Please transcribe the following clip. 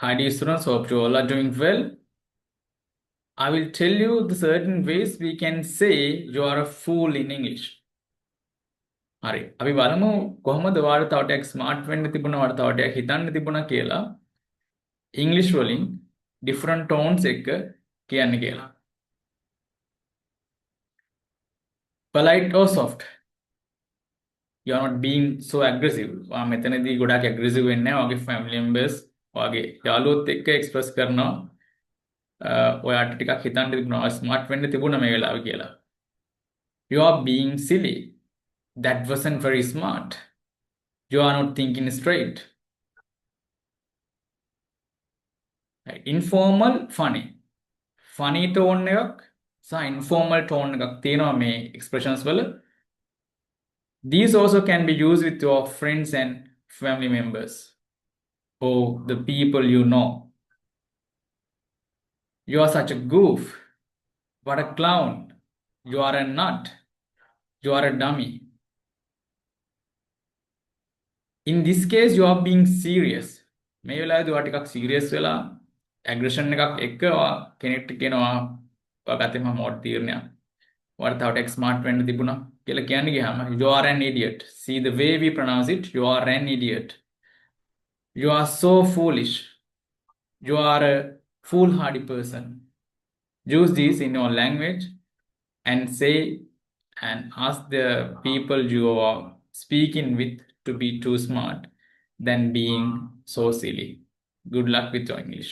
Hi dear students, hope you all are doing well. I will tell you the certain ways we can say you are a fool in English. හරි. අපි බලමු කොහොමද ඔයාලට තව ටිකක් smart වෙන්න තිබුණා, ඔයාලට තව ටිකක් හිතන්න තිබුණා කියලා ඉංග්‍රීසි වලින් different tones එක කියන්න කියලා. Polite or soft. You are not being so aggressive. ඔයා මෙතනදී ගොඩාක් aggressive වෙන්නේ නැහැ. ඔයාගේ family members, ඔයාගේ යාළුවොත් එක්ක express කරනවා. ඔයාට ටිකක් හිතන්න තිබුණා, ස්මාර්ට් වෙන්න තිබුණා මේ වෙලාවේ කියලා. You are being silly. That wasn't very smart. You are not thinking straight. Right. Informal, funny. Funny tone එකක් සහ informal tone එකක් තියෙනවා මේ expressions වල. These also can be used with your friends and family members or the people you know. You are such a goof. What a clown. You are a nut. You are a dummy. In this case, you are being serious. මේ වෙලාවේදී ඔයා ටිකක් serious වෙලා aggression එකක් එක්ක ඔයා කෙනෙක්ට කියනවා ඔයා ගත්තේ මම මොඩ් තීරණයක්. ඔයාට තව ටිකක් smart වෙන්න තිබුණා කියලා කියන්න ගියාම you are an idiot. See the way we pronounce it, you are an idiot. You are so foolish. You are a foolhardy person. Use these in your language and say and ask the people you are speaking with to be too smart than being so silly. Good luck with your English.